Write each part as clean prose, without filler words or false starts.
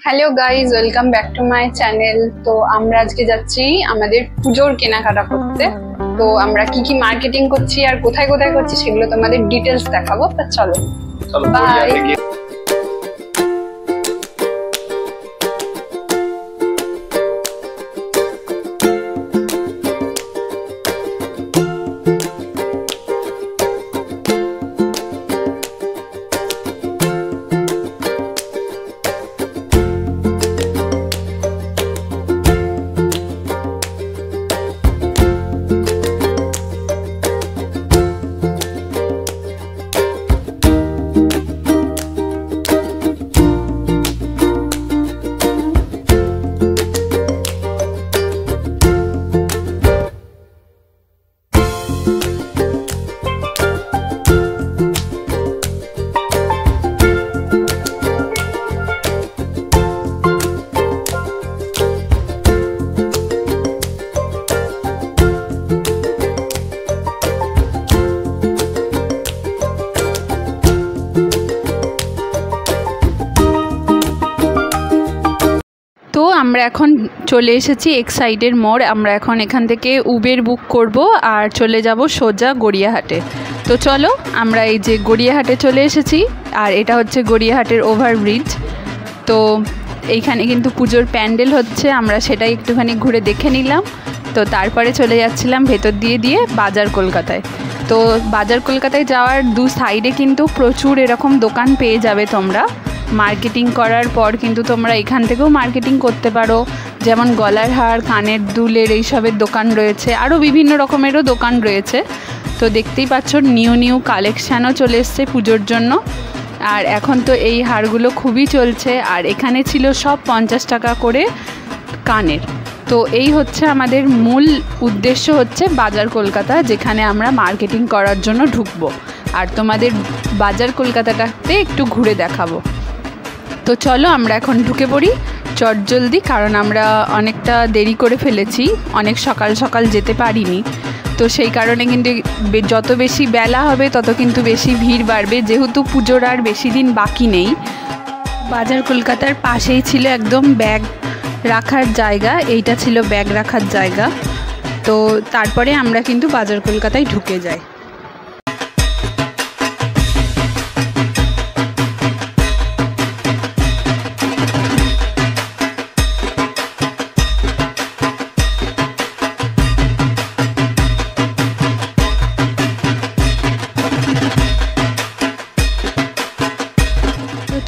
Hello guys, welcome back to my channel. তো আমরা আজকে যাচ্ছি আমাদের পুজোর কেনাকাটা করতে। তো আমরা কি কি মার্কেটিং করছি আর কোথায় কোথায় করছি সেগুলো তোমাদের ডিটেলস দেখাবো। তা চলো বাই। তো আমরা এখন চলে এসেছি এক্সাইডের মোড়। আমরা এখন এখান থেকে উবের বুক করব আর চলে যাব সোজা গড়িয়াহাটে। তো চলো, আমরা এই যে গড়িয়াহাটে চলে এসেছি আর এটা হচ্ছে গড়িয়াহাটের ওভারব্রিজ। তো এইখানে কিন্তু পুজোর প্যান্ডেল হচ্ছে, আমরা সেটাই একটুখানি ঘুরে দেখে নিলাম। তো তারপরে চলে যাচ্ছিলাম ভেতর দিয়ে বাজার কলকাতায়। তো বাজার কলকাতায় যাওয়ার দু সাইডে কিন্তু প্রচুর এরকম দোকান পেয়ে যাবে তোমরা। মার্কেটিং করার পর কিন্তু তোমরা এখান থেকেও মার্কেটিং করতে পারো, যেমন গলার হার, কানের দুলের এইসবের দোকান রয়েছে, আরও বিভিন্ন রকমেরও দোকান রয়েছে। তো দেখতেই পাচ্ছ নিউ কালেকশানও চলে এসছে পুজোর জন্য। আর এখন তো এই হারগুলো খুবই চলছে। আর এখানে ছিল সব 50 টাকা করে কানের। তো এই হচ্ছে আমাদের মূল উদ্দেশ্য, হচ্ছে বাজার কলকাতা, যেখানে আমরা মার্কেটিং করার জন্য ঢুকবো আর তোমাদের বাজার কলকাতাটাতে একটু ঘুরে দেখাবো। তো চলো আমরা এখন ঢুকে পড়ি চটজলদি, কারণ আমরা অনেকটা দেরি করে ফেলেছি, অনেক সকাল সকাল যেতে পারিনি। তো সেই কারণে কিন্তু যত বেশি বেলা হবে তত কিন্তু বেশি ভিড় বাড়বে, যেহেতু পুজোর আর বেশি দিন বাকি নেই। বাজার কলকাতার পাশেই ছিল একদম ব্যাগ রাখার জায়গা, এইটা ছিল ব্যাগ রাখার জায়গা। তো তারপরে আমরা কিন্তু বাজার কলকাতায় ঢুকে যাই।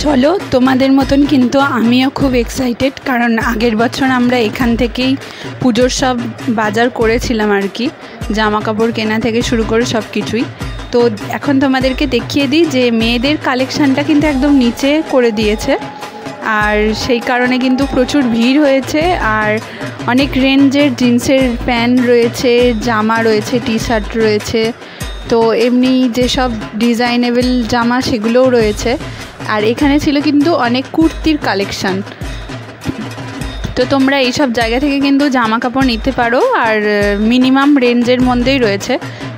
চলো, তোমাদের মতন কিন্তু আমিও খুব এক্সাইটেড, কারণ আগের বছর আমরা এখান থেকেই পুজোর সব বাজার করেছিলাম আর কি, জামা কাপড় কেনা থেকে শুরু করে সব কিছুই। তো এখন তোমাদেরকে দেখিয়ে দিই যে মেয়েদের কালেকশানটা কিন্তু একদম নিচে করে দিয়েছে, আর সেই কারণে কিন্তু প্রচুর ভিড় হয়েছে। আর অনেক রেঞ্জের জিন্সের প্যান্ট রয়েছে, জামা রয়েছে, টি শার্ট রয়েছে, তো এমনি যেসব ডিজাইনেবল জামা সেগুলোও রয়েছে। আর এখানে ছিল কিন্তু অনেক কুর্তির কালেকশান। তো তোমরা এইসব জায়গা থেকে কিন্তু জামা কাপড় নিতে পারো, আর মিনিমাম রেঞ্জের মধ্যেই রয়েছে।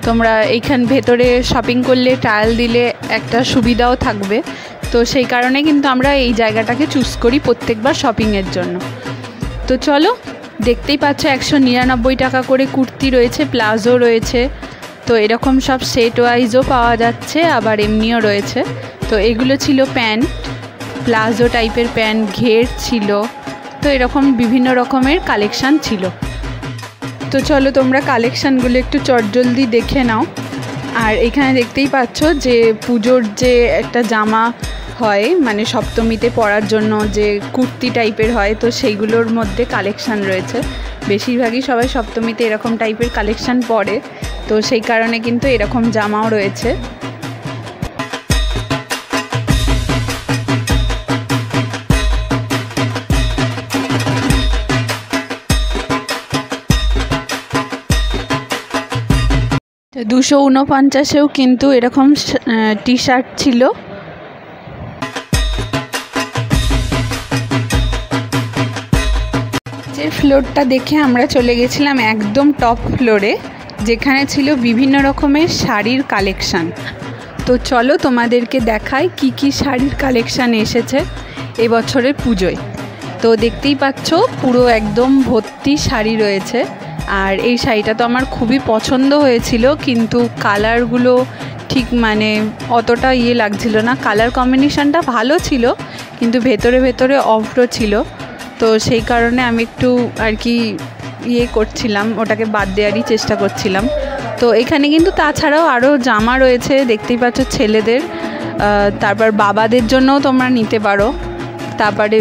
তোমরা এইখান ভেতরে শপিং করলে ট্রায়াল দিলে একটা সুবিধাও থাকবে। তো সেই কারণে কিন্তু আমরা এই জায়গাটাকে চুজ করি প্রত্যেকবার শপিংয়ের জন্য। তো চলো, দেখতেই পাচ্ছ 199 টাকা করে কুর্তি রয়েছে, প্লাজো রয়েছে। তো এরকম সব সেট ওয়াইজও পাওয়া যাচ্ছে, আবার এমনিও রয়েছে। তো এগুলো ছিল প্যান্ট, প্লাজো টাইপের প্যান্ট, ঘের ছিল। তো এরকম বিভিন্ন রকমের কালেকশান ছিল। তো চলো তোমরা কালেকশানগুলো একটু চটজলদি দেখে নাও। আর এখানে দেখতেই পাচ্ছ যে পুজোর যে একটা জামা হয়, মানে সপ্তমীতে পরার জন্য যে কুর্তি টাইপের হয়, তো সেইগুলোর মধ্যে কালেকশান রয়েছে। বেশিরভাগই সবাই সপ্তমীতে এরকম টাইপের কালেকশান পরে, তো সেই কারণে কিন্তু এরকম জামাও রয়েছে। তো 249-এও কিন্তু এরকম টি শার্ট ছিল। যে ফ্লোরটা দেখে আমরা চলে গেছিলাম একদম টপ ফ্লোরে, যেখানে ছিল বিভিন্ন রকমের শাড়ির কালেকশান। তো চলো তোমাদেরকে দেখাই কি কি শাড়ির কালেকশান এসেছে এবছরের পুজোয়। তো দেখতেই পাচ্ছ পুরো একদম ভর্তি শাড়ি রয়েছে। আর এই শাড়িটা তো আমার খুবই পছন্দ হয়েছিল, কিন্তু কালারগুলো ঠিক মানে অতটা লাগছিল না। কালার কম্বিনেশনটা ভালো ছিল, কিন্তু ভেতরে ভেতরে অভ্র ছিল। তো সেই কারণে আমি একটু আর কি করছিলাম, ওটাকে বাদ দেওয়ারই চেষ্টা করছিলাম। তো এখানে কিন্তু তাছাড়াও আরও জামা রয়েছে, দেখতেই পাচ্ছ ছেলেদের, তারপর বাবাদের জন্যও তোমরা নিতে পারো। তারপরে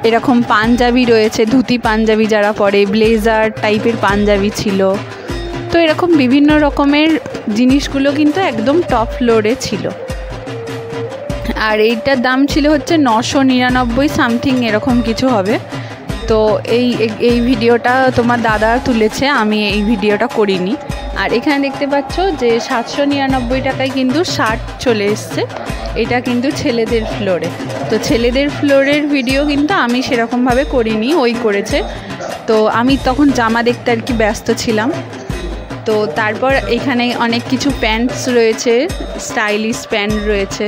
এরকম পাঞ্জাবি রয়েছে, ধুতি পাঞ্জাবি যারা পরে, ব্লেজার টাইপের পাঞ্জাবি ছিল। তো এরকম বিভিন্ন রকমের জিনিসগুলো কিন্তু একদম টপ ফ্লোরে ছিল। আর এইটার দাম ছিল হচ্ছে 999 সামথিং এরকম কিছু হবে। তো এই ভিডিওটা তোমার দাদা তুলেছে, আমি এই ভিডিওটা করিনি। আর এখানে দেখতে পাচ্ছ যে 799 টাকায় কিন্তু শার্ট চলে এসছে। এটা কিন্তু ছেলেদের ফ্লোরে। তো ছেলেদের ফ্লোরের ভিডিও কিন্তু আমি সেরকমভাবে করিনি, ওই করেছে। তো আমি তখন জামা দেখতে আর কি ব্যস্ত ছিলাম। তো তারপর এখানে অনেক কিছু প্যান্টস রয়েছে, স্টাইলিশ প্যান্ট রয়েছে।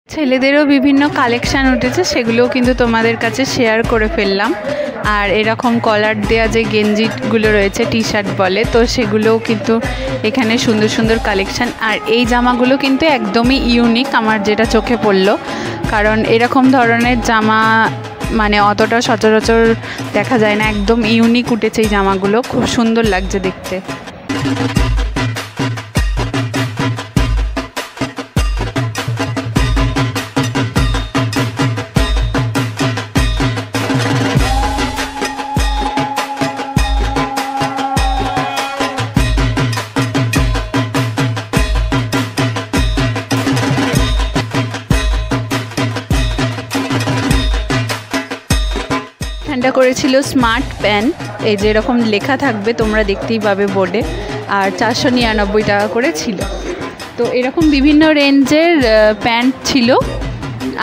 ছেলেদেরও বিভিন্ন কালেকশান উঠেছে, সেগুলোও কিন্তু তোমাদের কাছে শেয়ার করে ফেললাম। আর এরকম কলার দেওয়া যে গেঞ্জিগুলো রয়েছে, টি শার্ট বলে, তো সেগুলোও কিন্তু এখানে সুন্দর সুন্দর কালেকশান। আর এই জামাগুলো কিন্তু একদমই ইউনিক আমার যেটা চোখে পড়লো, কারণ এরকম ধরনের জামা মানে অতটা সচরাচর দেখা যায় না। একদম ইউনিক উঠেছে এই জামাগুলো, খুব সুন্দর লাগছে দেখতে। এটা করেছিল স্মার্ট প্যান, এই যে এরকম লেখা থাকবে তোমরা দেখতেই পাবে বোর্ডে। আর 499 টাকা করে ছিল। তো এরকম বিভিন্ন রেঞ্জের প্যান্ট ছিল,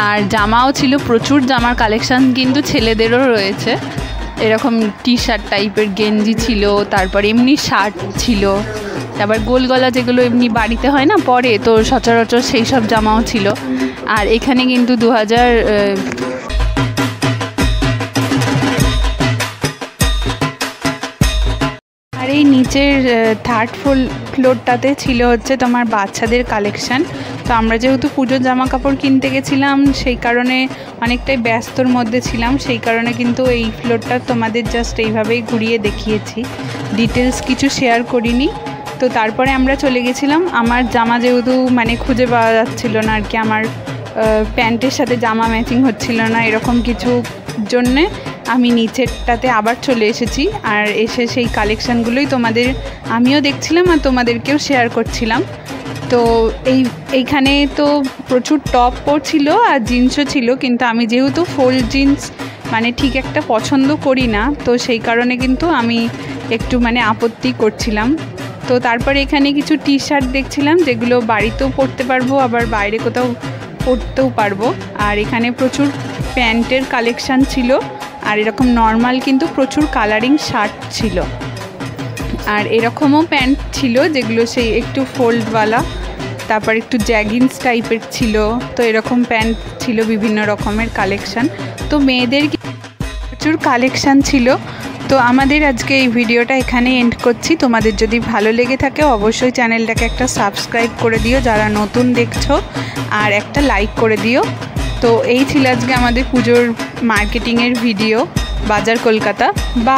আর জামাও ছিল, প্রচুর জামার কালেকশান কিন্তু ছেলেদেরও রয়েছে। এরকম টি শার্ট টাইপের গেঞ্জি ছিল, তারপর এমনি শার্ট ছিল, তারপর গোল গলা যেগুলো এমনি বাড়িতে হয় না পরে, তো সচরাচর সেই সব জামাও ছিল। আর এখানে কিন্তু 2000 আর এই নিচের থার্ড ফ্লোরটাতে ছিল হচ্ছে তোমার বাচ্চাদের কালেকশান। তো আমরা যেহেতু পুজোর জামা কাপড় কিনতে গেছিলাম, সেই কারণে অনেকটাই ব্যস্তর মধ্যে ছিলাম, সেই কারণে কিন্তু এই ফ্লোরটা তোমাদের জাস্ট এইভাবেই ঘুরিয়ে দেখিয়েছি, ডিটেলস কিছু শেয়ার করিনি। তো তারপরে আমরা চলে গেছিলাম, আমার জামা যেহেতু মানে খুঁজে পাওয়া যাচ্ছিল না আর কি, আমার প্যান্টের সাথে জামা ম্যাচিং হচ্ছিল না, এরকম কিছু জন্যে আমি নিচেরটাতে আবার চলে এসেছি। আর এসে সেই কালেকশানগুলোই আমিও দেখছিলাম আর তোমাদেরকেও শেয়ার করছিলাম। তো এইখানে তো প্রচুর টপও ছিল আর জিন্সও ছিল, কিন্তু আমি যেহেতু ফোল্ড জিন্স মানে ঠিক একটা পছন্দ করি না, তো সেই কারণে কিন্তু আমি একটু মানে আপত্তি করছিলাম। তো তারপরে এখানে কিছু টি শার্ট দেখছিলাম, যেগুলো বাড়িতেও পরতে পারবো, আবার বাইরে কোথাও পরতেও পারবো। আর এখানে প্রচুর প্যান্টের কালেকশান ছিল, আর এরকম নর্মাল কিন্তু প্রচুর কালারিং শার্ট ছিল। আর এরকমও প্যান্ট ছিল যেগুলো সেই একটু ফোল্ডওয়ালা, তারপর একটু জ্যাগিন্স টাইপের ছিল। তো এরকম প্যান্ট ছিল, বিভিন্ন রকমের কালেকশান। তো মেয়েদের প্রচুর কালেকশান ছিল। তো আমাদের আজকে এই ভিডিওটা এখানে এন্ড করছি। তোমাদের যদি ভালো লেগে থাকে অবশ্যই চ্যানেলটাকে একটা সাবস্ক্রাইব করে দিও যারা নতুন দেখছো, আর একটা লাইক করে দিও। তো এই ছিল আজকে আমাদের পুজোর মার্কেটিংয়ের ভিডিও, বাজার কলকাতা। বা